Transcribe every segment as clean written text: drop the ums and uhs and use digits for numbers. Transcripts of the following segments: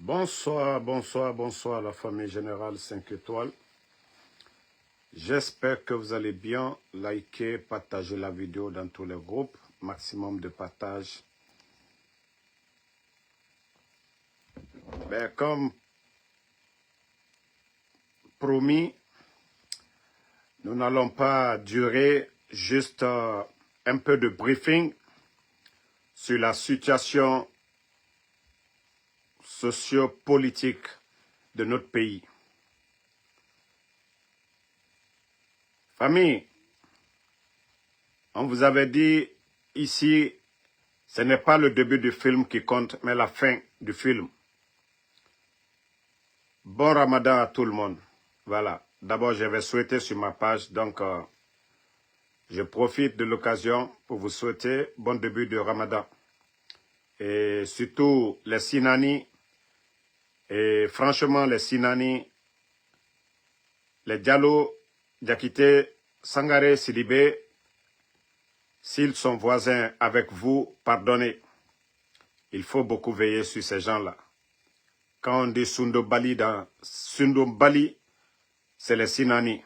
Bonsoir, bonsoir, bonsoir la famille générale 5 étoiles. J'espère que vous allez bien. Likez, partagez la vidéo dans tous les groupes. Maximum de partage. Comme promis, nous n'allons pas durer, juste un peu de briefing sur la situation sociopolitique de notre pays. Famille, on vous avait dit ici, ce n'est pas le début du film qui compte, mais la fin du film. Bon Ramadan à tout le monde. Voilà. D'abord, je vais souhaiter sur ma page, donc je profite de l'occasion pour vous souhaiter bon début de Ramadan. Et surtout les Sinani, et franchement les Sinani, les Diallo, Diakité, Sangaré, Sidibé, s'ils sont voisins avec vous, pardonnez. Il faut beaucoup veiller sur ces gens-là. Quand on dit Sundombali, c'est les Sinani.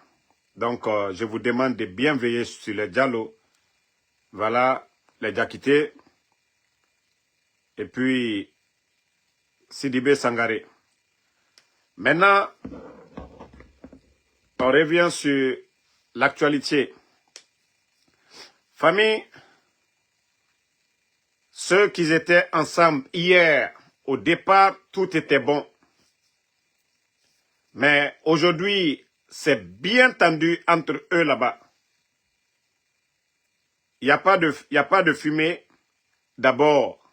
Donc, je vous demande de bien veiller sur les Diallo. Voilà, les Diakité. Et puis, Sidibé Sangaré. Maintenant, on revient sur l'actualité. Famille, ceux qui étaient ensemble hier, au départ, tout était bon. Mais aujourd'hui, c'est bien tendu entre eux là-bas. Il n'y a pas de fumée, d'abord,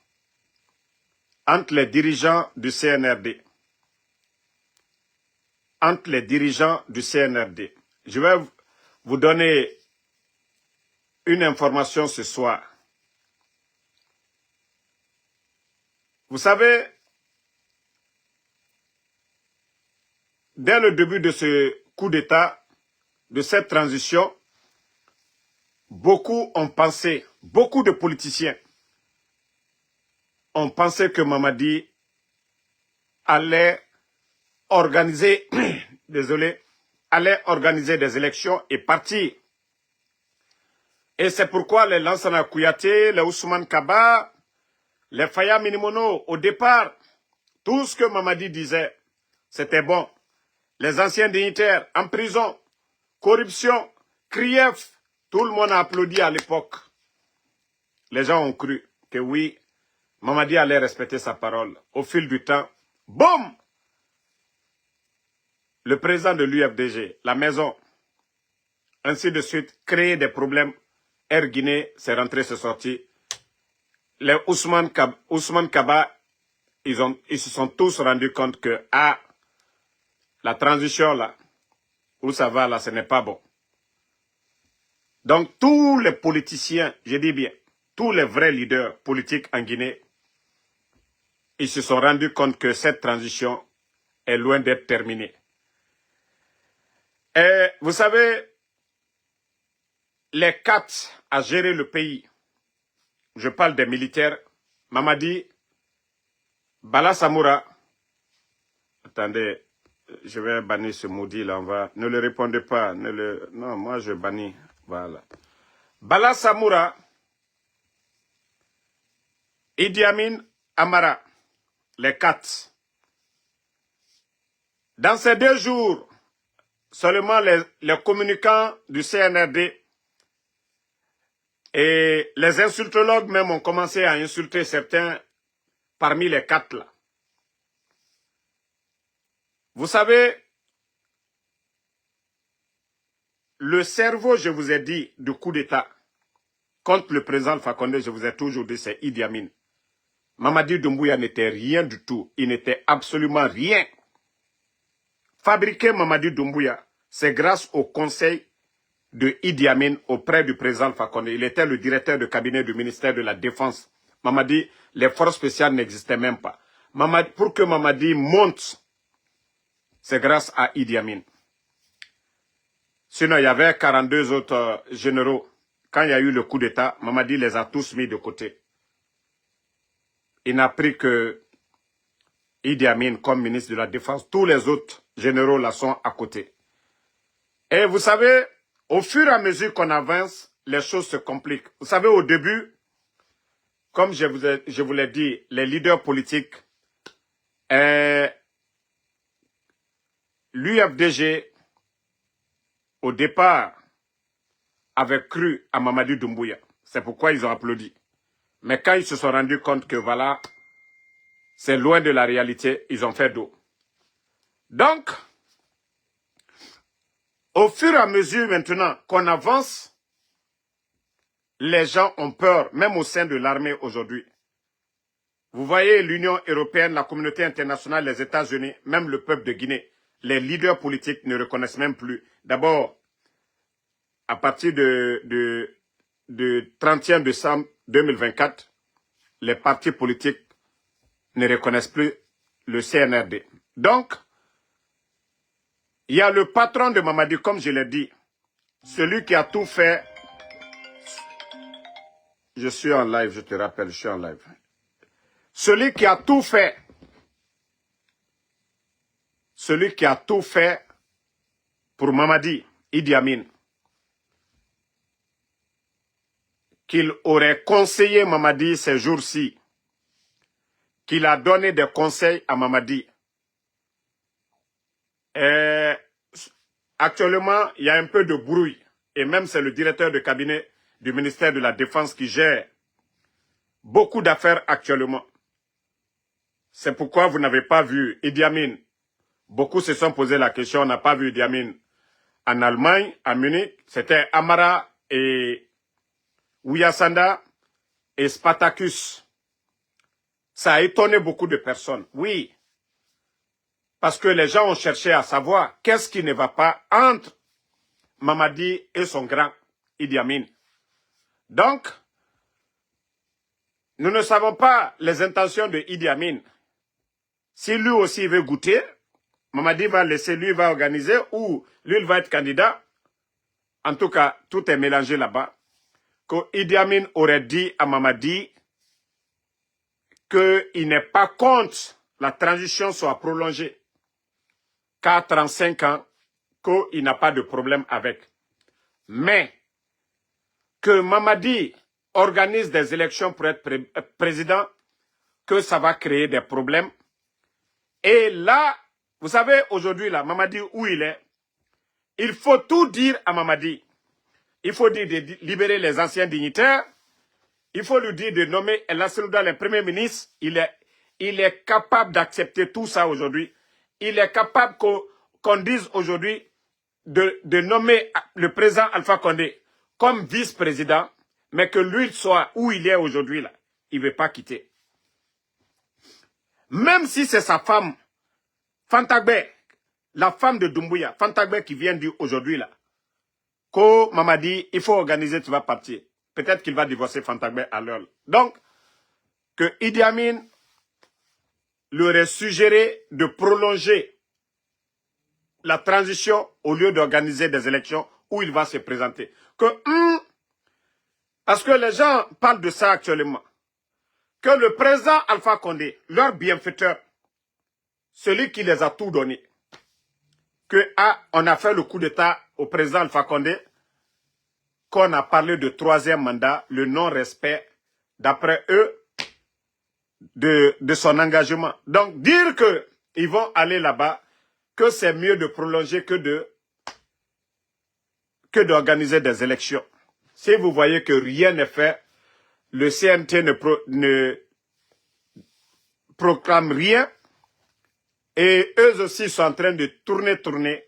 entre les dirigeants du CNRD. Entre les dirigeants du CNRD. Je vais vous donner une information ce soir. Vous savez, dès le début de ce coup d'État, de cette transition, beaucoup ont pensé, beaucoup de politiciens ont pensé que Mamadi allait organiser, allait organiser des élections et partir. Et c'est pourquoi les Lansana Kouyaté, les Ousmane Kaba, les Faya Minimono, au départ, tout ce que Mamadi disait, c'était bon. Les anciens dignitaires en prison, corruption, Krief, tout le monde a applaudi à l'époque. Les gens ont cru que oui, Mamadi allait respecter sa parole. Au fil du temps, boum! Le président de l'UFDG, la maison, ainsi de suite, créer des problèmes. Air Guinée, c'est rentré, c'est sorti. Les Ousmane Kaba, ils se sont tous rendus compte que, la transition là, où ça va là, ce n'est pas bon. Donc tous les politiciens, je dis bien, tous les vrais leaders politiques en Guinée, ils se sont rendus compte que cette transition est loin d'être terminée. Et vous savez, les quatre à gérer le pays, je parle des militaires, Mamadi, Bala Samoura, attendez, je vais bannir ce maudit là, ne le répondez pas, non, moi je bannis, voilà. Bala Samoura, Idi Amin, Amara, les quatre. Dans ces 2 jours, seulement les communicants du CNRD et les insultologues même ont commencé à insulter certains parmi les 4 là. Vous savez, le cerveau, je vous ai dit, du coup d'État contre le président Alpha Condé, je vous ai toujours dit, c'est Idi Amin. Mamadi Doumbouya n'était rien du tout. Il n'était absolument rien. Fabriquer Mamadi Doumbouya, c'est grâce au conseil de Idi Amin auprès du président Alpha Condé. Il était le directeur de cabinet du ministère de la Défense. Mamadi, les forces spéciales n'existaient même pas. Pour que Mamadi monte, c'est grâce à Idi Amin. Sinon, il y avait 42 autres généraux. Quand il y a eu le coup d'État, Mamadi les a tous mis de côté. Il n'a pris que Idi Amin comme ministre de la Défense. Tous les autres généraux là sont à côté. Et vous savez, au fur et à mesure qu'on avance, les choses se compliquent. Vous savez, au début, comme je vous l'ai dit, les leaders politiques, l'UFDG, au départ, avait cru à Mamadi Doumbouya. C'est pourquoi ils ont applaudi. Mais quand ils se sont rendus compte que voilà, c'est loin de la réalité, ils ont fait dos. Donc, au fur et à mesure maintenant qu'on avance, les gens ont peur, même au sein de l'armée aujourd'hui. Vous voyez l'Union européenne, la communauté internationale, les États-Unis, même le peuple de Guinée, les leaders politiques ne reconnaissent même plus. D'abord, à partir de 31 décembre 2024, les partis politiques ne reconnaissent plus le CNRD. Donc, il y a le patron de Mamadi, comme je l'ai dit, celui qui a tout fait. Je suis en live, je te rappelle, je suis en live. Celui qui a tout fait, pour Mamadi, Idi Amin, qu'il aurait conseillé Mamadi ces jours-ci, qu'il a donné des conseils à Mamadi. Actuellement, il y a un peu de bruit, et même c'est le directeur de cabinet du ministère de la Défense qui gère beaucoup d'affaires actuellement. C'est pourquoi vous n'avez pas vu Idi Amin. Beaucoup se sont posé la question, on n'a pas vu Idi Amin en Allemagne, à Munich. C'était Amara et Ouyasanda et Spartacus. Ça a étonné beaucoup de personnes. Oui, parce que les gens ont cherché à savoir qu'est-ce qui ne va pas entre Mamadi et son grand Idi Amin. Donc, nous ne savons pas les intentions de Idi Amin. Si lui aussi veut goûter, Mamadi va laisser, lui va organiser, ou lui il va être candidat. En tout cas, tout est mélangé là-bas. Que Idi Amin aurait dit à Mamadi qu'il n'est pas contre la transition soit prolongée. Qu'à 35 ans, qu'il n'a pas de problème avec. Mais que Mamadi organise des élections pour être président, que ça va créer des problèmes. Et là, vous savez, aujourd'hui, là, Mamadi, où il est, il faut tout dire à Mamadi. Il faut dire de libérer les anciens dignitaires. Il faut lui dire de nommer El Asselouda le Premier ministre. Il est capable d'accepter tout ça aujourd'hui. Il est capable qu'on dise aujourd'hui de nommer le président Alpha Condé comme vice-président, mais que lui soit où il est aujourd'hui, là. Il ne veut pas quitter. Même si c'est sa femme, Fantagbe, la femme de Doumbouya, Fantagbe qui vient dire aujourd'hui, là, que Mamadi, il faut organiser, tu vas partir. Peut-être qu'il va divorcer Fantagbe à l'heure. Donc, que Idi Amin lui aurait suggéré de prolonger la transition au lieu d'organiser des élections où il va se présenter. Parce que les gens parlent de ça actuellement. Que le président Alpha Condé, leur bienfaiteur, celui qui les a tout donné, on a fait le coup d'État au président Alpha Condé, qu'on a parlé de troisième mandat, le non-respect, d'après eux, de son engagement. Donc, dire qu'ils vont aller là-bas, que c'est mieux de prolonger que d'organiser des élections. Si vous voyez que rien n'est fait, le CNT ne proclame rien, et eux aussi sont en train de tourner,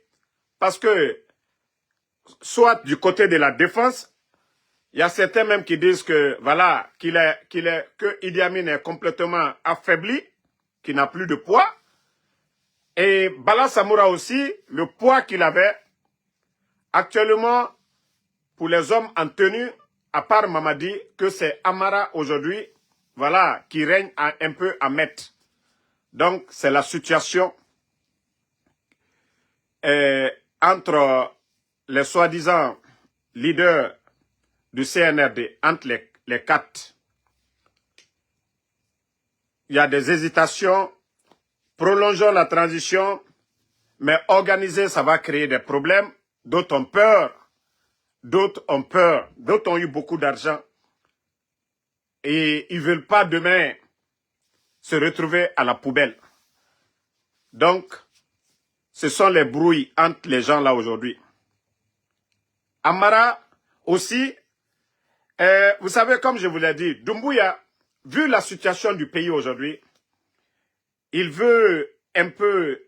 parce que, soit du côté de la défense, il y a certains même qui disent que, voilà, que Idi Amin est complètement affaibli, qu'il n'a plus de poids, et Bala Samoura aussi, le poids qu'il avait, actuellement, pour les hommes en tenue, à part Mamadi, que c'est Amara aujourd'hui, voilà, qui règne un peu à mettre. Donc, c'est la situation entre les soi-disant leaders du CNRD, entre les quatre. Il y a des hésitations prolongeons la transition, mais organiser, ça va créer des problèmes. D'autres ont peur. D'autres ont peur. D'autres ont eu beaucoup d'argent. Et ils ne veulent pas demain se retrouver à la poubelle. Donc, ce sont les brouilles entre les gens là aujourd'hui. Amara aussi, vous savez, comme je vous l'ai dit, Doumbouya, vu la situation du pays aujourd'hui, il veut un peu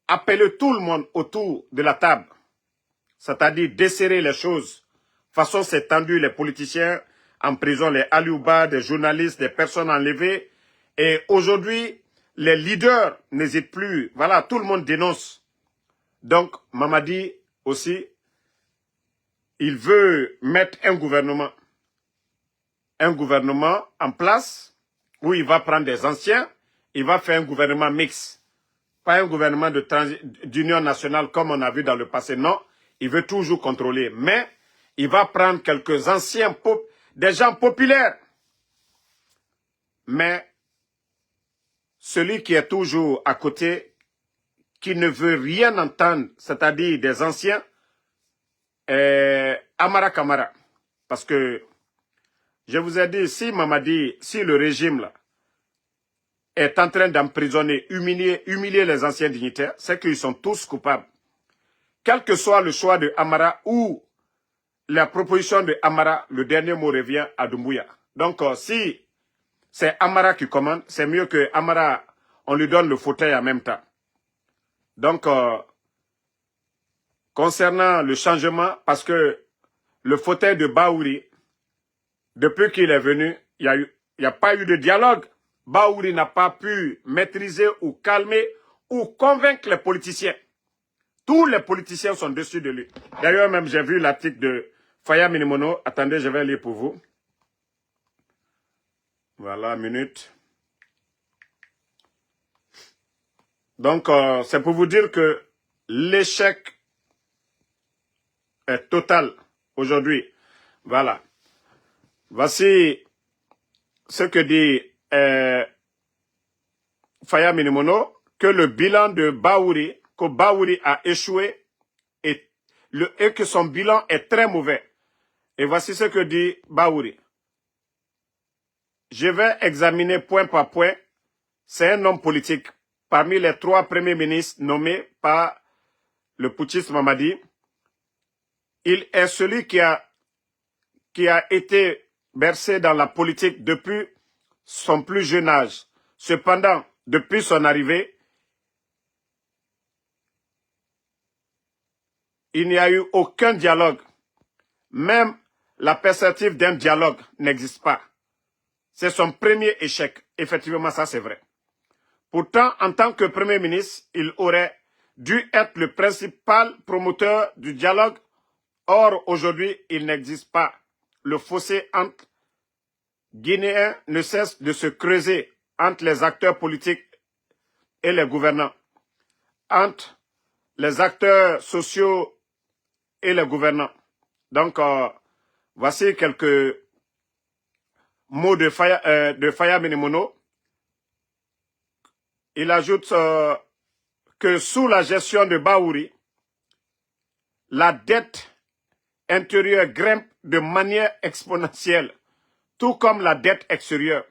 appeler tout le monde autour de la table, c'est-à-dire desserrer les choses. De façon, c'est tendu, les politiciens en prison, les Aliouba, des journalistes, des personnes enlevées. Et aujourd'hui, les leaders n'hésitent plus. Voilà, tout le monde dénonce. Donc, Mamadi aussi, il veut mettre un gouvernement en place où il va prendre des anciens, il va faire un gouvernement mixte. Pas un gouvernement d'union nationale comme on a vu dans le passé, non. Il veut toujours contrôler, mais il va prendre quelques anciens, des gens populaires. Mais celui qui est toujours à côté, qui ne veut rien entendre, c'est-à-dire des anciens, Amara Kamara. Parce que, je vous ai dit, si Mamadi, si le régime là, est en train d'emprisonner, humilier les anciens dignitaires, c'est qu'ils sont tous coupables. Quel que soit le choix de Amara ou la proposition de Amara, le dernier mot revient à Doumbouya. Donc, si c'est Amara qui commande, c'est mieux que Amara, on lui donne le fauteuil en même temps. Donc, concernant le changement, parce que le fauteuil de Baouri, depuis qu'il est venu, il n'y a pas eu de dialogue. Baouri n'a pas pu maîtriser ou calmer ou convaincre les politiciens. Tous les politiciens sont dessus de lui. D'ailleurs, même j'ai vu l'article de Faya Minimono. Attendez, je vais lire pour vous. Voilà, minute. Donc, c'est pour vous dire que l'échec est total aujourd'hui. Voilà. Voici ce que dit Faya Minimono, que le bilan de Baouri, que Baouri a échoué et que son bilan est très mauvais. Et voici ce que dit Baouri. Je vais examiner point par point. C'est un homme politique. Parmi les 3 premiers ministres nommés par le putschiste Mamadi, il est celui qui a été bercé dans la politique depuis son plus jeune âge. Cependant, depuis son arrivée, il n'y a eu aucun dialogue. Même la perspective d'un dialogue n'existe pas. C'est son premier échec. Effectivement, ça c'est vrai. Pourtant, en tant que Premier ministre, il aurait dû être le principal promoteur du dialogue. Or, aujourd'hui, il n'existe pas. Le fossé entre Guinéens ne cesse de se creuser entre les acteurs politiques et les gouvernants, entre les acteurs sociaux et les gouvernants. Donc, voici quelques mots de Faya Minimono. Il ajoute que sous la gestion de Baouri, la dette intérieure grimpe de manière exponentielle, tout comme la dette extérieure.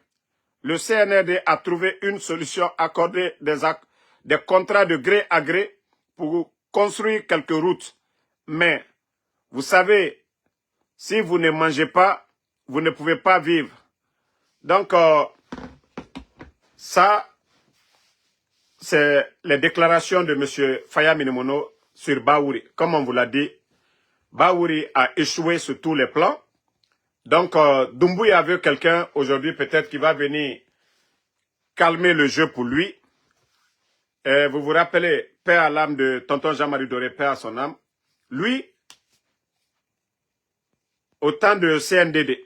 Le CNRD a trouvé une solution, accordée des contrats de gré à gré pour construire quelques routes. Mais, vous savez, si vous ne mangez pas, vous ne pouvez pas vivre. Donc, ça, c'est les déclarations de M. Faya Minimono sur Baouri. Comme on vous l'a dit, Baouri a échoué sur tous les plans. Donc, Doumbouya veut quelqu'un aujourd'hui peut-être qui va venir calmer le jeu pour lui. Vous vous rappelez, paix à l'âme de tonton Jean-Marie Doré, paix à son âme. Lui, au temps de CNDD,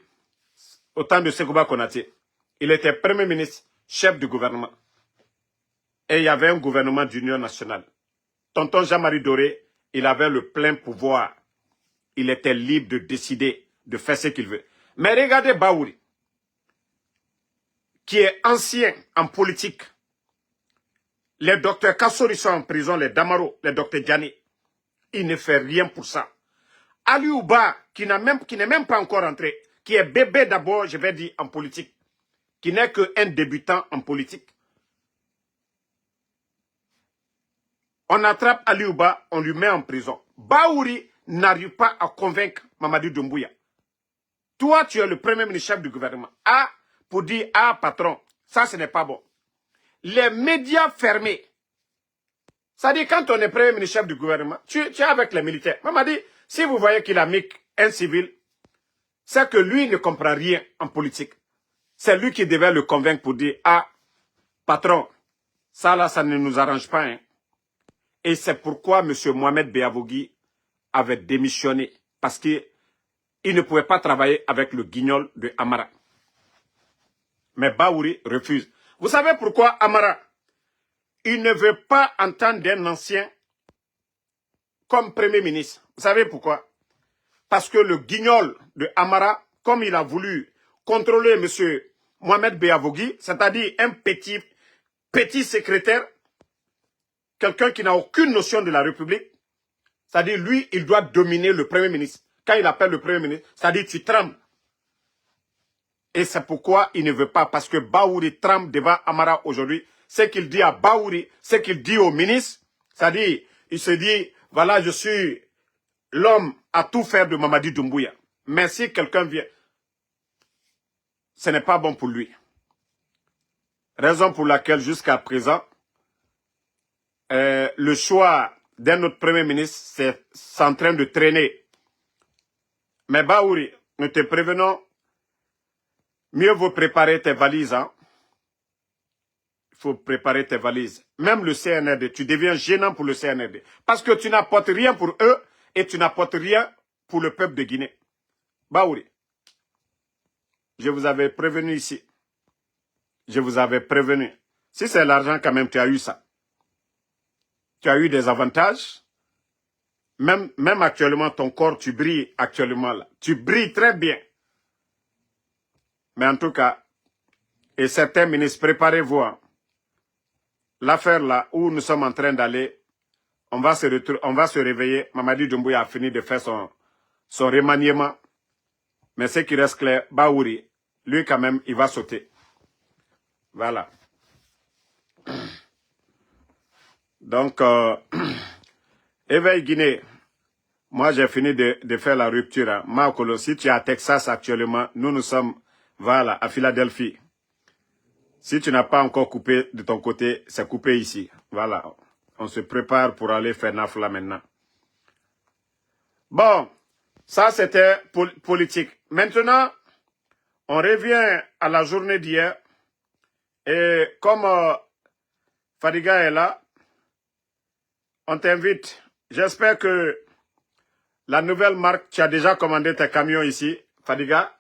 au temps de Sekouba Konaté, il était Premier ministre, chef du gouvernement. Et il y avait un gouvernement d'union nationale. Tonton Jean-Marie Doré, il avait le plein pouvoir. Il était libre de décider, de faire ce qu'il veut. Mais regardez Baouri. qui est ancien en politique. Les docteurs Kassori sont en prison, les Damaro, les docteurs Diani. Il ne fait rien pour ça. Ali Ouba, qui n'est même pas encore entré, qui est bébé d'abord, je vais dire, en politique, qui n'est qu'un débutant en politique. On attrape Ali Ouba, on lui met en prison. Baouri n'arrive pas à convaincre Mamadou Doumbouya. Toi, tu es le premier ministre-chef du gouvernement. Ah, pour dire, ah, patron, ça, ce n'est pas bon. Les médias fermés. Ça dit, quand on est premier ministre-chef du gouvernement, tu es avec les militaires. Mamadi, si vous voyez qu'il a mis un civil, c'est que lui ne comprend rien en politique. C'est lui qui devait le convaincre pour dire, ah, patron, ça là, ça ne nous arrange pas. Hein. Et c'est pourquoi M. Mohamed Beavogui avait démissionné. Parce qu'il ne pouvait pas travailler avec le guignol de Amara. Mais Baouri refuse. Vous savez pourquoi Amara? Il ne veut pas entendre d'un ancien comme premier ministre. Vous savez pourquoi? Parce que le guignol de Amara, comme il a voulu contrôler M. Mohamed Beavogui, c'est-à-dire un petit secrétaire, quelqu'un qui n'a aucune notion de la République, c'est-à-dire lui, il doit dominer le premier ministre. Quand il appelle le premier ministre, c'est-à-dire tu trembles. Et c'est pourquoi il ne veut pas, parce que Baouri tremble devant Amara aujourd'hui. Ce qu'il dit à Baouri, ce qu'il dit au ministre, c'est-à-dire, il se dit, voilà, je suis l'homme à tout faire de Mamadi Doumbouya. Mais si quelqu'un vient, ce n'est pas bon pour lui. Raison pour laquelle, jusqu'à présent, le choix d'un autre premier ministre, c'est en train de traîner. Mais Baouri, nous te prévenons, mieux vaut préparer tes valises. Hein? Il faut préparer tes valises. Même le CNRD, tu deviens gênant pour le CNRD. Parce que tu n'apportes rien pour eux et tu n'apportes rien pour le peuple de Guinée. Baouri, je vous avais prévenu ici. Je vous avais prévenu. Si c'est l'argent, quand même, tu as eu ça. Tu as eu des avantages. Même actuellement, ton corps, tu brilles actuellement là. Tu brilles très bien. Mais en tout cas, et certains ministres, préparez-vous. Hein. L'affaire là où nous sommes en train d'aller, on va se réveiller. Mamadi Doumbouya a fini de faire son remaniement. Mais ce qui reste clair, Baouri, lui quand même, il va sauter. Voilà. Donc, éveil Guinée, moi j'ai fini de faire la rupture. Hein. Maokolo, si tu es à Texas actuellement, nous sommes, voilà, à Philadelphie. Si tu n'as pas encore coupé de ton côté, c'est coupé ici. Voilà. On se prépare pour aller faire Nafla maintenant. Bon, ça c'était politique. Maintenant, on revient à la journée d'hier. Et comme Fadiga est là, on t'invite. J'espère que la nouvelle marque, tu as déjà commandé tes camions ici, Fadiga.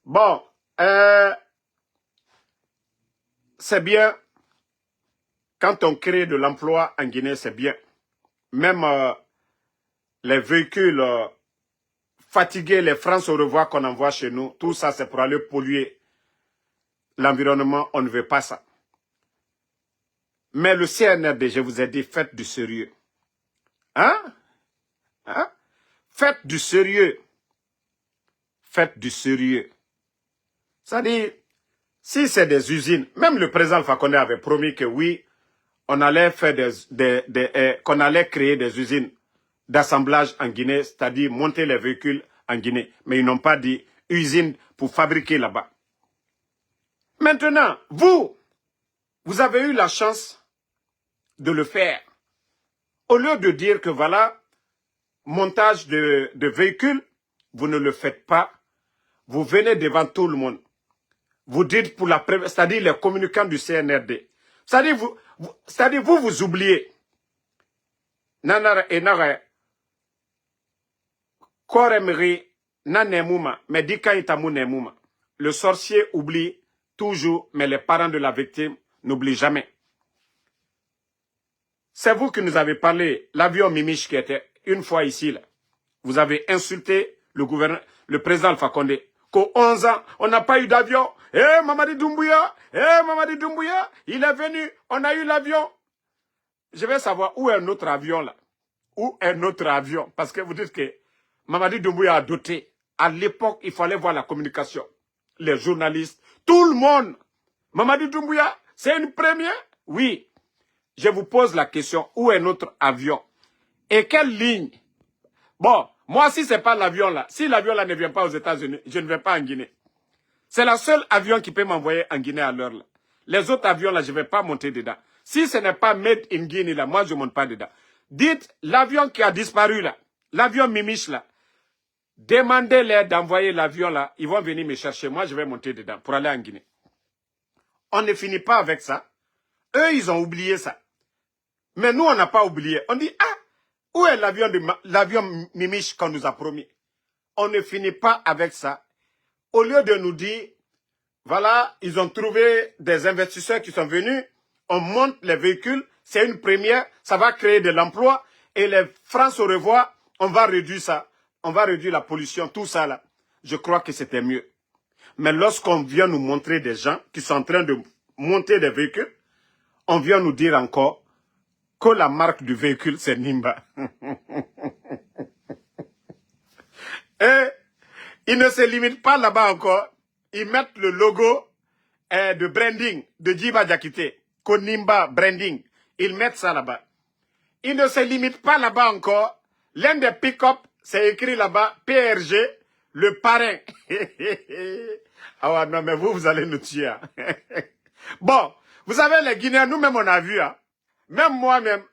Bon, c'est bien. Quand on crée de l'emploi en Guinée, c'est bien. Même les véhicules fatigués, les francs au revoir qu'on envoie chez nous, tout ça, c'est pour aller polluer l'environnement. On ne veut pas ça. Mais le CNRD, je vous ai dit, faites du sérieux. Hein? Hein? Faites du sérieux. Faites du sérieux. C'est-à-dire, si c'est des usines, même le président Alpha Condé avait promis que oui, on allait faire qu'on allait créer des usines d'assemblage en Guinée, c'est-à-dire monter les véhicules en Guinée. Mais ils n'ont pas dit usine pour fabriquer là-bas. Maintenant, vous avez eu la chance de le faire. Au lieu de dire que voilà, montage de véhicules, vous ne le faites pas. Vous venez devant tout le monde. Vous dites pour la première, c'est-à-dire les communicants du CNRD. C'est-à-dire vous oubliez. Nanara et nara koremri nanemuma, mais dika itamu nemuma. Le sorcier oublie toujours, mais les parents de la victime n'oublient jamais. C'est vous qui nous avez parlé, l'avion Mimich qui était une fois ici. Là. Vous avez insulté le président Alpha Condé. qu'aux 11 ans, on n'a pas eu d'avion. Eh, Mamadi Doumbouya, il est venu, on a eu l'avion. Je vais savoir où est notre avion là. Où est notre avion? Parce que vous dites que Mamadi Doumbouya a doté. À l'époque, il fallait voir la communication. Les journalistes, tout le monde. Mamadi Doumbouya, c'est une première? Oui. Je vous pose la question, où est notre avion? Et quelle ligne? Bon, moi, si ce n'est pas l'avion là, si l'avion là ne vient pas aux États-Unis, je ne vais pas en Guinée. C'est la seule avion qui peut m'envoyer en Guinée à l'heure là. Les autres avions là, je ne vais pas monter dedans. Si ce n'est pas made in Guinée là, moi je ne monte pas dedans. Dites, l'avion qui a disparu là, l'avion Mimiche là, demandez-leur d'envoyer l'avion là, ils vont venir me chercher. Moi, je vais monter dedans pour aller en Guinée. On ne finit pas avec ça. Eux, ils ont oublié ça. Mais nous, on n'a pas oublié. On dit, ah, où est l'avion Mimiche qu'on nous a promis? On ne finit pas avec ça. Au lieu de nous dire, voilà, ils ont trouvé des investisseurs qui sont venus, on monte les véhicules, c'est une première, ça va créer de l'emploi, et les francs au revoir, on va réduire ça. On va réduire la pollution, tout ça là. Je crois que c'était mieux. Mais lorsqu'on vient nous montrer des gens qui sont en train de monter des véhicules, on vient nous dire encore que la marque du véhicule, c'est Nimba. Et ils ne se limitent pas là-bas encore. Ils mettent le logo de branding de Djiba Diakité, Konimba Branding. Ils mettent ça là-bas. Ils ne se limitent pas là-bas encore. L'un des pick-up, c'est écrit là-bas, PRG, le parrain. Ah ouais, non, mais vous allez nous tuer. Hein. Bon, vous savez, les Guinéens, nous-mêmes, on a vu. Hein. Même moi-même.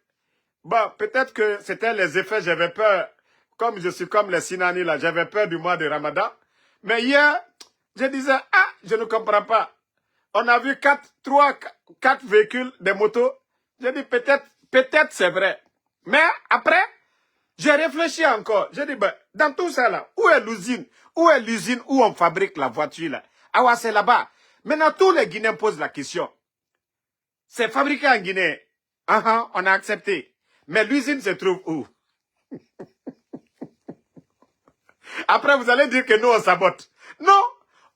Bon, peut-être que c'était les effets, j'avais peur. Comme je suis comme les Sinani, là, j'avais peur du mois de Ramadan. Mais hier, je disais, ah, je ne comprends pas. On a vu 4 véhicules, des motos. J'ai dit, peut-être c'est vrai. Mais après, j'ai réfléchi encore. J'ai dit, ben, dans tout ça là, où est l'usine? Où est l'usine où on fabrique la voiture là? Ah ouais, c'est là-bas. Maintenant, tous les Guinéens posent la question. C'est fabriqué en Guinée. On a accepté. Mais l'usine se trouve où? Après, vous allez dire que nous, on sabote. Non,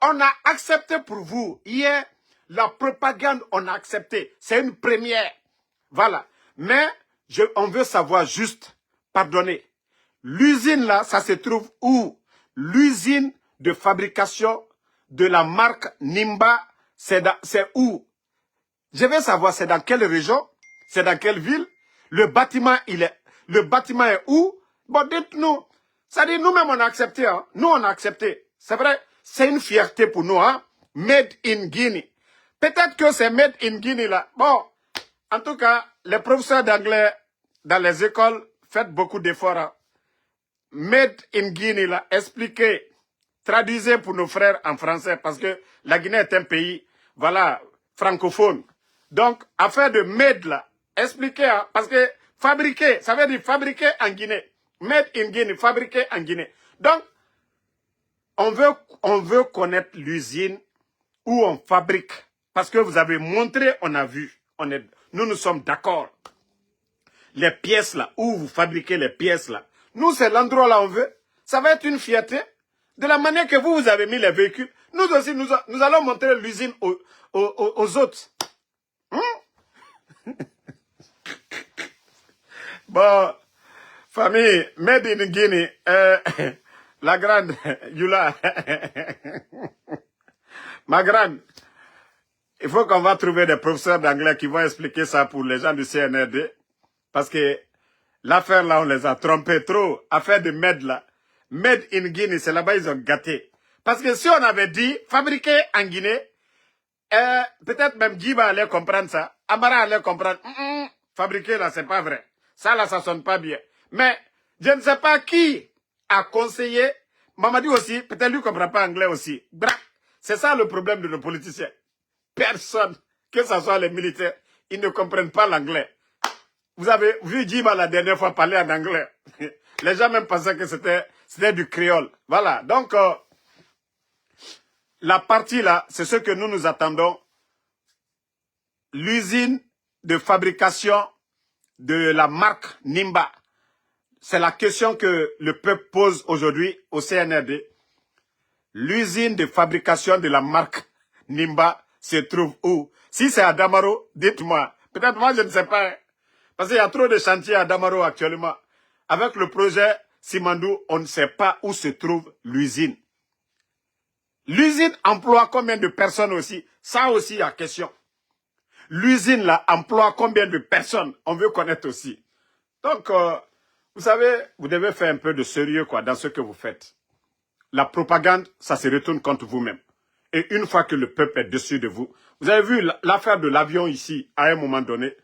on a accepté pour vous. Hier, la propagande, on a accepté. C'est une première. Voilà. Mais, on veut savoir juste, pardonnez, l'usine là, ça se trouve où? L'usine de fabrication de la marque Nimba, c'est où? Je veux savoir, c'est dans quelle région? C'est dans quelle ville? Le bâtiment est où? Bon, dites-nous. Ça dit, nous-mêmes, on a accepté. Hein? Nous, on a accepté. C'est vrai, c'est une fierté pour nous. Hein? Made in Guinea. Peut-être que c'est made in Guinea là. Bon, en tout cas, les professeurs d'anglais dans les écoles, faites beaucoup d'efforts. Hein? Made in Guinea là, expliquez, traduisez pour nos frères en français parce que la Guinée est un pays, voilà, francophone. Donc, affaire de made là, expliquez, hein, parce que fabriquer, ça veut dire fabriquer en Guinée. Made in Guinea, fabriqué en Guinée. Donc, on veut connaître l'usine où on fabrique. Parce que vous avez montré, on a vu. Nous sommes d'accord. Les pièces là, où vous fabriquez les pièces là. Nous, c'est l'endroit là où on veut. Ça va être une fierté. De la manière que vous avez mis les véhicules. Nous aussi, nous allons montrer l'usine aux autres. Bon, famille, made in Guinea, la grande, Yula, ma grande, il faut qu'on va trouver des professeurs d'anglais qui vont expliquer ça pour les gens du CNRD, parce que l'affaire là, on les a trompés trop, affaire de made là, made in Guinea, c'est là-bas ils ont gâté. Parce que si on avait dit fabriqué en Guinée, peut-être même Djiba allait comprendre ça, Amara allait comprendre, fabriqué là, c'est pas vrai. Ça là, ça sonne pas bien. Mais, je ne sais pas qui a conseillé. Mamadi aussi, peut-être lui ne comprend pas anglais aussi. C'est ça le problème de nos politiciens. Personne, que ce soit les militaires, ils ne comprennent pas l'anglais. Vous avez vu Djiba la dernière fois parler en anglais. Les gens même pensaient que c'était du créole. Voilà, donc, la partie là, c'est ce que nous attendons. L'usine de fabrication de la marque Nimba. C'est la question que le peuple pose aujourd'hui au CNRD. l'usine de fabrication de la marque Nimba se trouve où? Si c'est à Damaro, dites-moi. Peut-être moi, je ne sais pas. Parce qu'il y a trop de chantiers à Damaro actuellement. Avec le projet Simandou, on ne sait pas où se trouve l'usine. L'usine emploie combien de personnes aussi? Ça aussi, il y a question. L'usine là emploie combien de personnes? On veut connaître aussi. Donc, vous savez, vous devez faire un peu de sérieux quoi, dans ce que vous faites. La propagande, ça se retourne contre vous-même. Et une fois que le peuple est dessus de vous, vous avez vu l'affaire de l'avion ici, à un moment donné,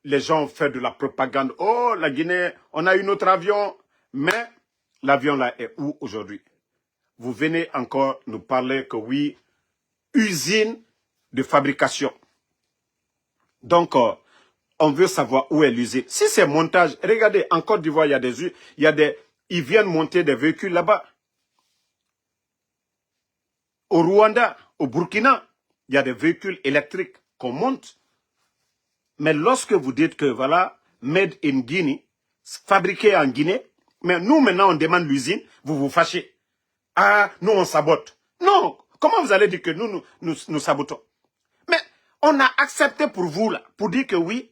les gens ont fait de la propagande. Oh, la Guinée, on a eu notre avion. Mais l'avion là est où aujourd'hui? Vous venez encore nous parler que oui, usine de fabrication. Donc, on veut savoir où est l'usine. Si c'est montage, regardez, en Côte d'Ivoire, ils viennent monter des véhicules là-bas. Au Rwanda, au Burkina, il y a des véhicules électriques qu'on monte. Mais lorsque vous dites que voilà, made in Guinea, fabriqué en Guinée, mais nous maintenant on demande l'usine, vous vous fâchez. Ah, nous on sabote. Non, comment vous allez dire que nous sabotons? Mais on a accepté pour vous là, pour dire que oui,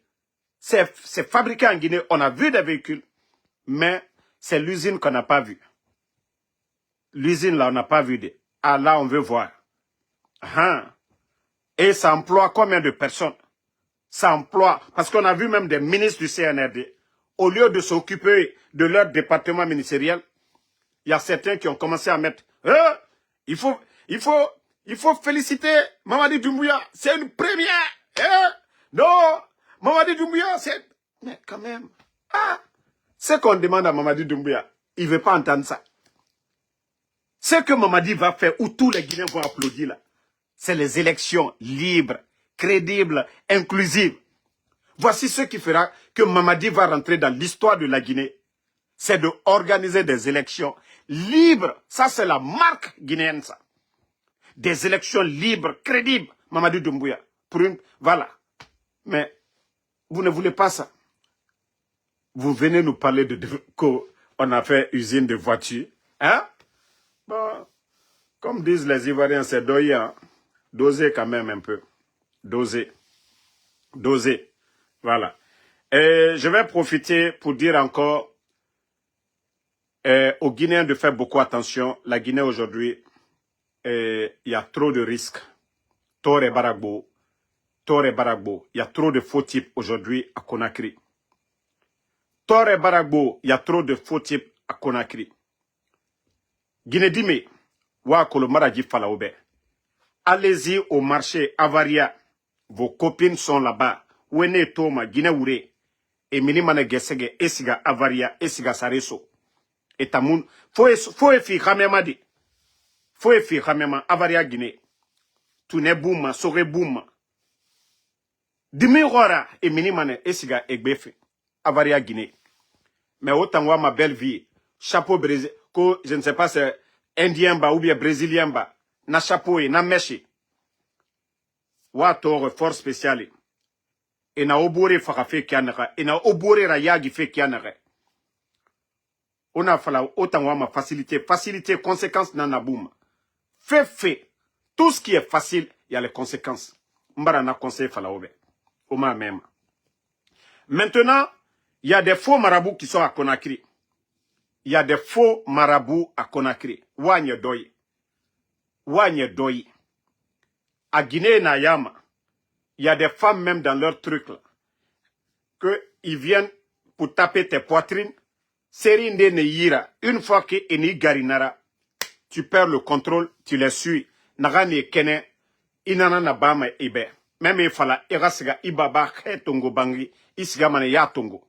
c'est fabriqué en Guinée, on a vu des véhicules, mais c'est l'usine qu'on n'a pas vue. L'usine là, on n'a pas vu. Ah là, on veut voir. Ah. Et ça emploie combien de personnes? Ça emploie, parce qu'on a vu même des ministres du CNRD, au lieu de s'occuper de leur département ministériel, il y a certains qui ont commencé à mettre, il faut féliciter Mamadi Doumbouya, c'est une première. Non, Mamadi Doumbouya, c'est... Mais quand même, ce qu'on demande à Mamadi Doumbouya, il ne veut pas entendre ça. Ce que Mamadi va faire, où tous les Guinéens vont applaudir là, c'est les élections libres, crédibles, inclusives. Voici ce qui fera que Mamadi va rentrer dans l'histoire de la Guinée. C'est d'organiser des élections libres. Ça, c'est la marque guinéenne, ça. Des élections libres, crédibles. Mamadi Doumbouya. Voilà. Mais vous ne voulez pas ça. Vous venez nous parler qu'on a fait usine de voitures. Hein? Bon, comme disent les Ivoiriens, c'est doyer. Hein? Doser quand même un peu. Doser. Doser. Voilà. Et je vais profiter pour dire encore aux Guinéens de faire beaucoup attention. La Guinée aujourd'hui, il y a trop de risques. Tore Baragbo. Il y a trop de faux types aujourd'hui à Conakry. Tore Baragbo, il y a trop de faux types à Conakry. Guinée Dime, Wakolo Maradji Falaoube. Allez-y au marché Avaria. Vos copines sont là-bas. Wene Toma, Guinée Ouré. Et Minimane Gesege, Esiga Avaria, Esiga Sareso. Et Tamoun, faut fi Khamema di. Faut fi Khamema, Avaria Guinée. Tune Bouma, Sore Bouma. Dimi Rora, et Minimane, Esiga Egbefe. Avaria Guinée. Mais autant moi, ma belle vie, chapeau brésil, que je ne sais pas, c'est indien ba ou bien brésilien ba. Na chapeau et na meshi. Wa tore force spéciale. Et na obore fakafe kianere. Et na obore rayagi fe kianere. On a fallu autant ma facilité. Facilité, conséquences nana boum. Fait. Tout ce qui est facile, il y a les conséquences. Mbara na conseil falaobe. Oma même. Maintenant, il y a des faux marabouts qui sont à Conakry. Il y a des faux marabouts à Conakry. Wanye doy. Wanye doy. À Guinée Nayama, il y a des femmes même dans leur truc là. Qu'ils viennent pour taper tes poitrines. Serinde ne yira. Une fois que eni garinara, tu perds le contrôle, tu les suis. Nagani kene, inana na bama ibe. Même il fallait irasiga ibaba tongo bangi, isiga mane ya tongo.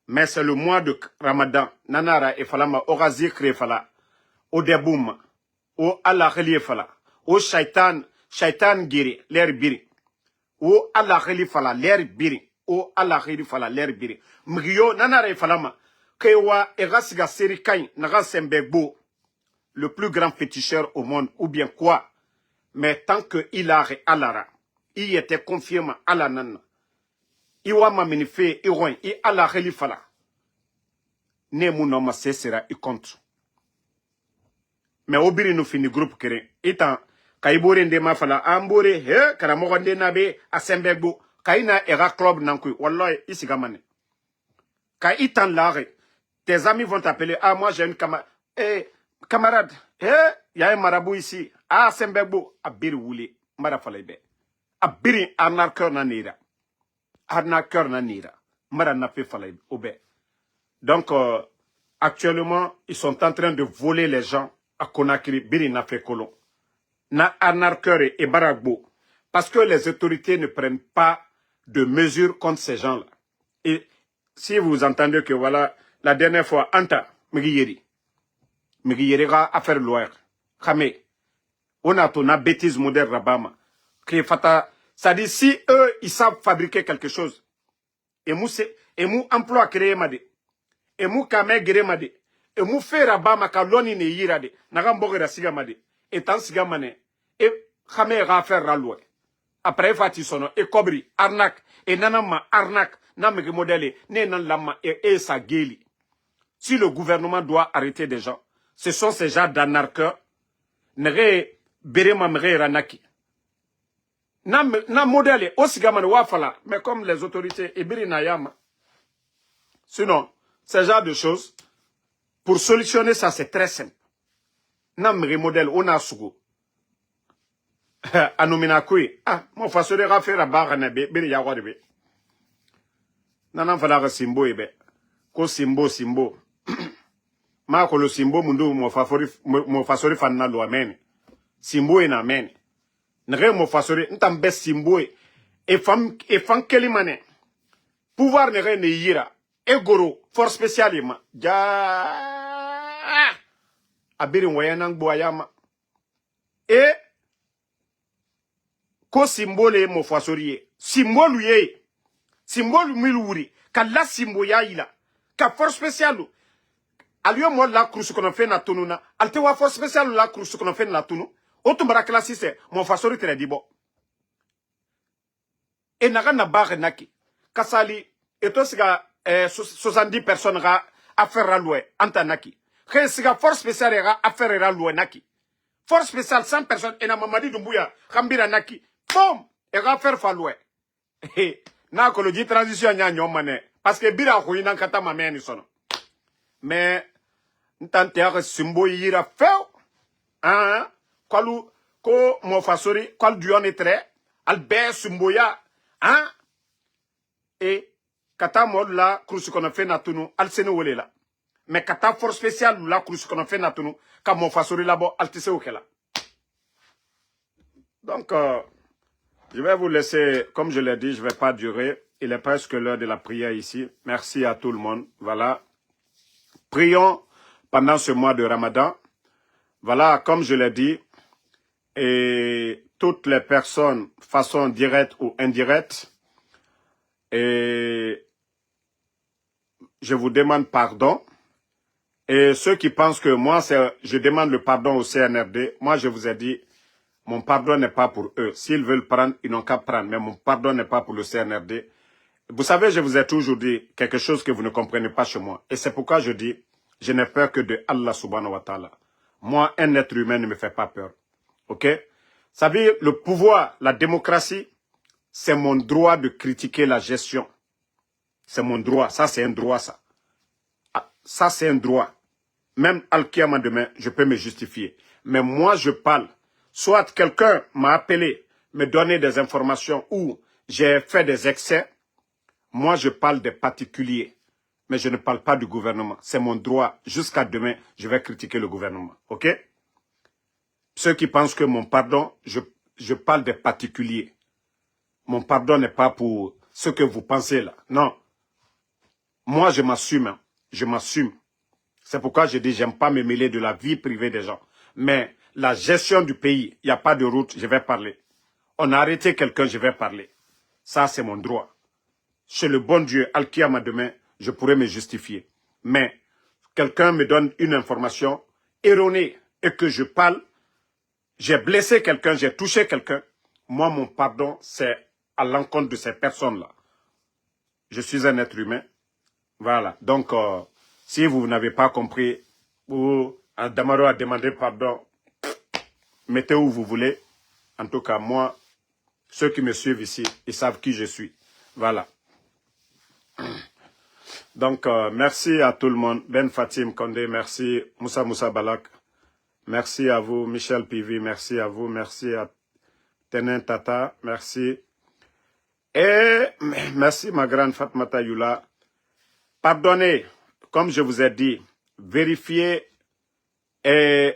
Mais c'est le mois de Ramadan. Nanara et falama orazi krefala. Au deboum. Au Allah fala. Au shaitan giri, l'air biri. Au Allah fala, l'air biri. Au Allah fala, l'air biri. Mgio nanara et falama. Kewa erasiga seri kain, naga sembegbo. Le plus grand féticheur au monde, ou bien quoi. Mais tant que il a alara, il était confirmé à la nana. Iwa maminife, iroin, i ala fala. Ne munoma sesera i contre. mais obiri nous fini groupe kere itan kaibore ndema fala ambore he karamogo ndena be asembegbo kaina era club nankui wallahi isigamane ka itan lare tes amis vont t'appeler ah moi j'ai une camarade il y a un marabout ici ah sembegbo abiri wuli mara fala be abiri arnaqueur na nira mara na fe fala obe donc actuellement ils sont en train de voler les gens à Conakry biri na fe kolon na arnaqueur et baragbo parce que les autorités ne prennent pas de mesures contre ces gens-là. Et si vous entendez que voilà, la dernière fois, Anta, Migiyeri ga affaire loi, Khame, on a ton bêtise moderne Rabama, qui fata, ça dit si eux, ils savent fabriquer quelque chose, et mou emploi créé made, et mou kame gere made, et mou fait Rabama ka loni ne yirade, nagamboge da siga made, et tant siga mane, et Khame ga affaire la loi. Après, Fati sono, et Kobri, arnaque, et nanama arnaque, namege modèle, ne nan lama et sa guéli. Si le gouvernement doit arrêter des gens, ce sont ces gens d'anarqueurs, nere berema mre ranaki. Na modèle, aussi gaman wafala, mais comme les autorités, ibiri nayama. Sinon, ce genre de choses, pour solutionner ça, c'est très simple. Namre modèle, on a sugo. Anomina kui mo faso de rafera barana be biri ya wadi be nana fala ga simbo ebe ko simbo ma ko lo simbo mundu mo fasori fanna lo amen simbo ina amen nre mo fasori ntambe simbo e fam kelimane pouvoir ne yira e goro force spéciale ma ja abiri wayana ngbo ayama e ko symbole mo fasoriye symbole ye symbole miluri kala simbo ya ila ka force spéciale aliyo mo la cruce qu'on fait na tununa alte wa force spéciale la cruce qu'on fait na tunu otumbara classiste mo fasori très dibo e naga na bare naki kasali eto siga 70 personnes ga affaire à louer antanaki ke siga force spéciale ga affaire à louer naki force spéciale 100 personnes et na Mamadi Doumbouya khambira naki boom et va faire falloué na ko di transition nya nyomane parce que bira ko ina kata mameni sono mais ntante ya simbo yira feu kwalu ko mo fasori kwal duone très albe simbo ya et kata mod la cruce qu'on a fait na tunu al sene wolela mais kata force spéciale la cruce qu'on a fait na tunu ka mo fasori labo al tise okela donc je vais vous laisser, comme je l'ai dit, je ne vais pas durer. Il est presque l'heure de la prière ici. Merci à tout le monde. Voilà. Prions pendant ce mois de Ramadan. Voilà, comme je l'ai dit, et toutes les personnes, façon directe ou indirecte, et je vous demande pardon. Et ceux qui pensent que moi, je demande le pardon au CNRD, moi je vous ai dit, mon pardon n'est pas pour eux. S'ils veulent prendre, ils n'ont qu'à prendre. Mais mon pardon n'est pas pour le CNRD. Vous savez, je vous ai toujours dit quelque chose que vous ne comprenez pas chez moi. Et c'est pourquoi je dis, je n'ai peur que de Allah subhanahu wa ta'ala. Moi, un être humain ne me fait pas peur. Ok? Vous savez, le pouvoir, la démocratie, c'est mon droit de critiquer la gestion. C'est mon droit. Ça, c'est un droit, ça. Ça, c'est un droit. Même Al-Qiyamah demain, je peux me justifier. Mais moi, je parle. Soit quelqu'un m'a appelé, me donner des informations ou j'ai fait des excès. Moi, je parle des particuliers. Mais je ne parle pas du gouvernement. C'est mon droit. Jusqu'à demain, je vais critiquer le gouvernement. OK? Ceux qui pensent que mon pardon, je parle des particuliers. Mon pardon n'est pas pour ce que vous pensez là. Non. Moi, je m'assume. Je m'assume. C'est pourquoi je dis, j'aime pas me mêler de la vie privée des gens. Mais la gestion du pays, il n'y a pas de route, je vais parler. On a arrêté quelqu'un, je vais parler. Ça, c'est mon droit. Chez le bon Dieu, Al-Qiyamah demain, je pourrais me justifier. Mais quelqu'un me donne une information erronée et que je parle, j'ai blessé quelqu'un, j'ai touché quelqu'un. Moi, mon pardon, c'est à l'encontre de ces personnes-là. Je suis un être humain. Voilà. Donc, si vous n'avez pas compris, ou Damaro a demandé pardon. Mettez où vous voulez. En tout cas, moi, ceux qui me suivent ici, ils savent qui je suis. Voilà. Donc, merci à tout le monde. Ben Fatim Kondé, merci. Moussa Balak. Merci à vous. Michel Pivi, merci à vous. Merci à Tenin Tata, merci. Et merci ma grande Fatmata Yula. Pardonnez, comme je vous ai dit, vérifiez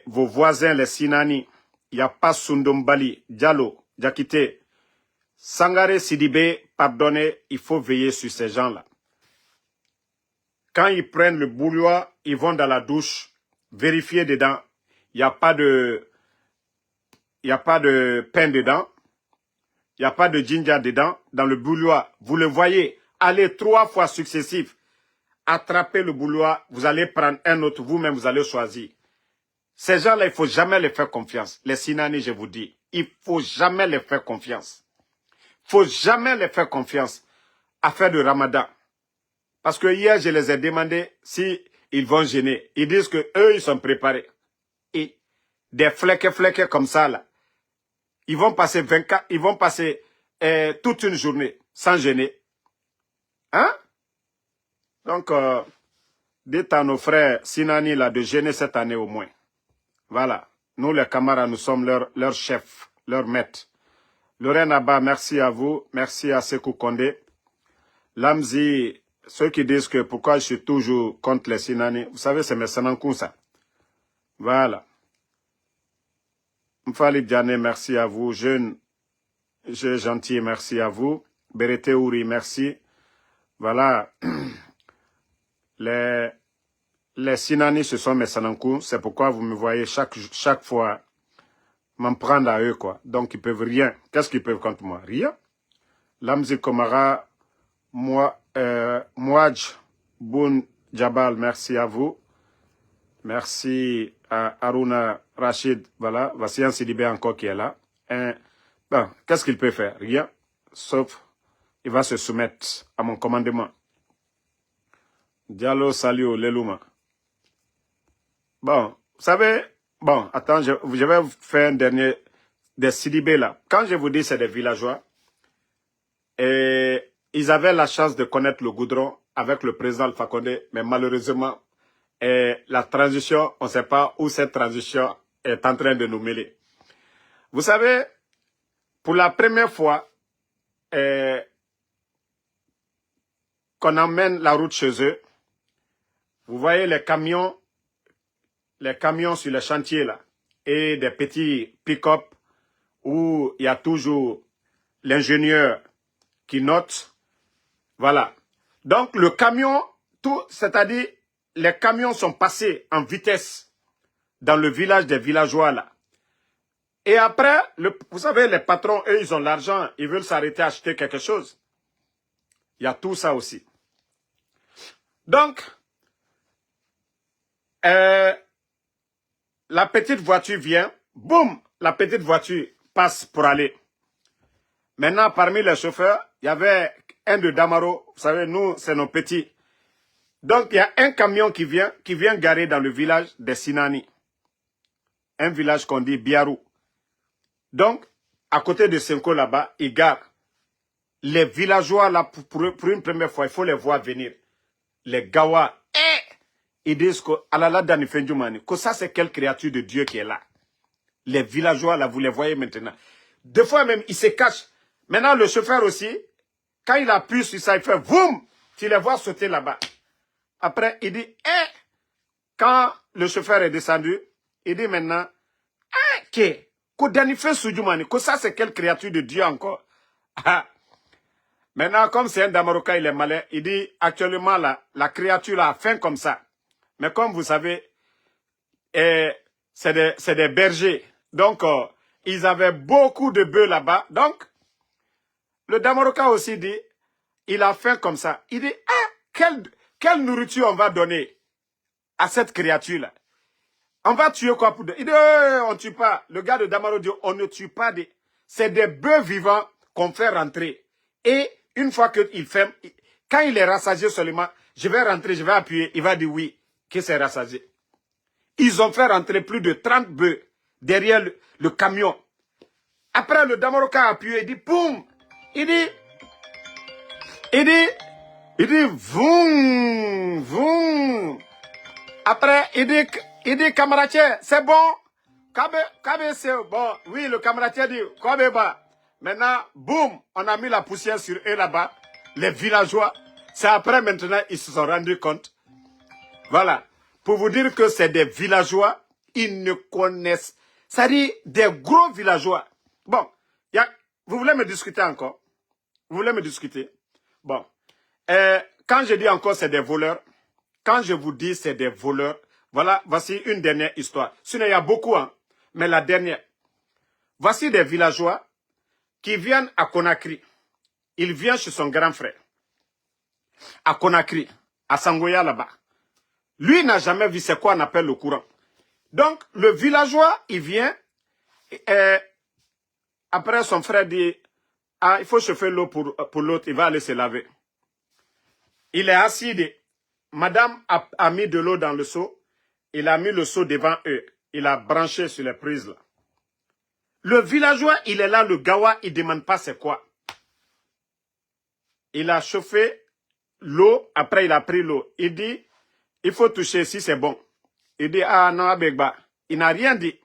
vos voisins, les Sinani. Il n'y a pas Sundombali, Diallo, Diakité, Sangare Sidibé, pardonnez, il faut veiller sur ces gens-là. Quand ils prennent le bouilloire, ils vont dans la douche, vérifiez dedans. Il n'y a pas de pain dedans. Il n'y a pas de ginger dedans. Dans le bouilloire, vous le voyez. Allez 3 fois successifs. Attrapez le bouilloire. Vous allez prendre un autre. Vous-même, vous allez choisir. Ces gens-là, il ne faut jamais les faire confiance. Les Sinani, je vous dis. Il ne faut jamais les faire confiance. Il ne faut jamais les faire confiance à faire de Ramadan. Parce que hier, je les ai demandé si ils vont gêner. Ils disent que eux, ils sont préparés. Et des fleques comme ça, là. Ils vont passer 24, ils vont passer toute une journée sans gêner. Hein? Donc, dites à nos frères Sinani là de gêner cette année au moins. Voilà. Nous, les camarades, nous sommes leur chef, leur maître. Lorraine Abba, merci à vous. Merci à Sekou Kondé. Lamzi, ceux qui disent que pourquoi je suis toujours contre les Sinani, vous savez, c'est mes Sanankou, ça. Voilà. Mfali Diane, merci à vous. Jeune gentil, merci à vous. Berete Ouri, merci. Voilà. Les Sinani, ce sont mes Sanankou. C'est pourquoi vous me voyez chaque fois m'en prendre à eux, quoi. Donc, ils peuvent rien. Qu'est-ce qu'ils peuvent contre moi? Rien. Lamzi Komara, Mouadj Boun Jabal, merci à vous. Merci à Aruna Rachid, voilà, Vassian Sidibé encore qui est là. Bon, qu'est-ce qu'il peut faire? Rien, sauf il va se soumettre à mon commandement. Diallo Salio Lelouma. Bon, vous savez, bon, attends, je vais vous faire un dernier des Sidibé là. Quand je vous dis c'est des villageois, et ils avaient la chance de connaître le goudron avec le président Alpha Condé, mais malheureusement, et la transition, on ne sait pas où cette transition est en train de nous mêler. Vous savez, pour la première fois qu'on emmène la route chez eux, vous voyez les camions sur les chantiers là, et des petits pick-up où il y a toujours l'ingénieur qui note. Voilà. Donc le camion, c'est-à-dire les camions sont passés en vitesse dans le village des villageois là. Et après, vous savez, les patrons, eux, ils ont l'argent, ils veulent s'arrêter à acheter quelque chose. Il y a tout ça aussi. Donc, la petite voiture vient, boum, la petite voiture passe pour aller. Maintenant, parmi les chauffeurs, il y avait un de Damaro, vous savez, nous, c'est nos petits. Donc, il y a un camion qui vient garer dans le village des Sinani. Un village qu'on dit Biarou. Donc, à côté de Senko là-bas, il gare. Les villageois là, pour une première fois, il faut les voir venir. Les Gawa, ils disent que Alala Dani Fendjoumani, que ça c'est quelle créature de Dieu qui est là. Les villageois là, vous les voyez maintenant. Deux fois même, ils se cachent. Maintenant, le chauffeur aussi, quand il appuie sur ça, il fait boum, tu les vois sauter là-bas. Après, il dit, quand le chauffeur est descendu, il dit maintenant, que ça c'est quelle créature de Dieu encore. Maintenant, comme c'est un Damaroka, il est malin, il dit, actuellement, la créature a faim comme ça. Mais comme vous savez, c'est des bergers. Donc, ils avaient beaucoup de bœufs là-bas. Donc, le Damaroka aussi dit, il a faim comme ça. Il dit, quelle nourriture on va donner à cette créature-là? On va tuer quoi pour... Il dit, on ne tue pas. Le gars de Damaro dit, on ne tue pas. C'est des bœufs vivants qu'on fait rentrer. Et une fois qu'il fait... Quand il est rassasié seulement, je vais rentrer, je vais appuyer. Il va dire oui, que c'est rassasié. Ils ont fait rentrer plus de 30 bœufs derrière le camion. Après, le Damaroka a appuyé, il dit, boum. Il dit, voum, voum. Après, il dit, camaratier, c'est bon. Kabe, c'est bon. Oui, le camaratier dit, Kabe, bah. Maintenant, boum, on a mis la poussière sur eux là-bas, les villageois. C'est après, maintenant, ils se sont rendus compte. Voilà. Pour vous dire que c'est des villageois, ils ne connaissent. Ça dit des gros villageois. Bon, vous voulez me discuter encore? Vous voulez me discuter? Bon. Quand je dis encore c'est des voleurs, quand je vous dis c'est des voleurs, voilà, voici une dernière histoire. Sinon, il y a beaucoup, hein, mais la dernière. Voici des villageois qui viennent à Conakry. Il vient chez son grand frère. À Conakry, à Sangoya là-bas. Lui n'a jamais vu c'est quoi on appelle le courant. Donc, le villageois, il vient. Après, son frère dit, ah, il faut chauffer l'eau pour l'autre, il va aller se laver. Il est assis, madame a mis de l'eau dans le seau, il a mis le seau devant eux, il a branché sur les prises là. Le villageois, il est là, le gawa, il ne demande pas c'est quoi. Il a chauffé l'eau, après il a pris l'eau. Il dit, il faut toucher si c'est bon. Il dit, ah non, Abegba, il n'a rien dit.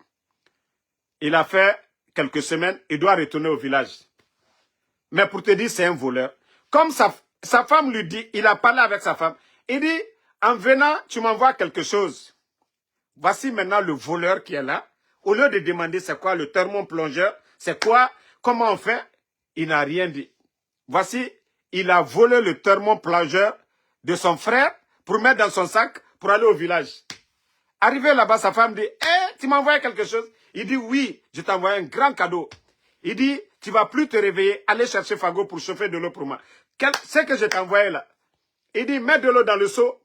Il a fait quelques semaines, il doit retourner au village. Mais pour te dire, c'est un voleur. Comme sa femme lui dit, il a parlé avec sa femme. Il dit, en venant, tu m'envoies quelque chose. Voici maintenant le voleur qui est là. Au lieu de demander c'est quoi le thermoplongeur, c'est quoi, comment on fait, il n'a rien dit. Voici, il a volé le thermoplongeur de son frère pour mettre dans son sac pour aller au village. Arrivé là-bas, sa femme dit, tu m'as envoyé quelque chose? Il dit, oui, je t'ai envoyé un grand cadeau. Il dit, tu vas plus te réveiller, aller chercher Fago pour chauffer de l'eau pour moi. C'est que je t'ai envoyé là. Il dit, mets de l'eau dans le seau,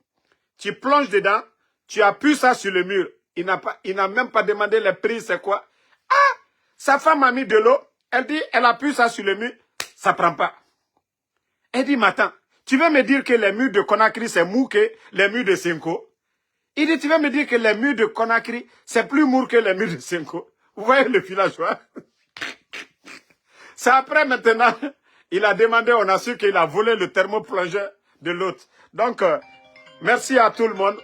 tu plonges dedans, tu appuies ça sur le mur. Il n'a même pas demandé les prix, c'est quoi? Ah, sa femme a mis de l'eau, elle dit, elle appuie ça sur le mur, ça prend pas. Elle dit, mais attends, tu veux me dire que les murs de Conakry, c'est mou que les murs de Senko? Il dit, tu veux me dire que les murs de Conakry, c'est plus mou que les murs de Senko? Vous voyez le villageois? C'est après maintenant, il a demandé, on a su qu'il a volé le thermoplongeur de l'autre. Donc, merci à tout le monde.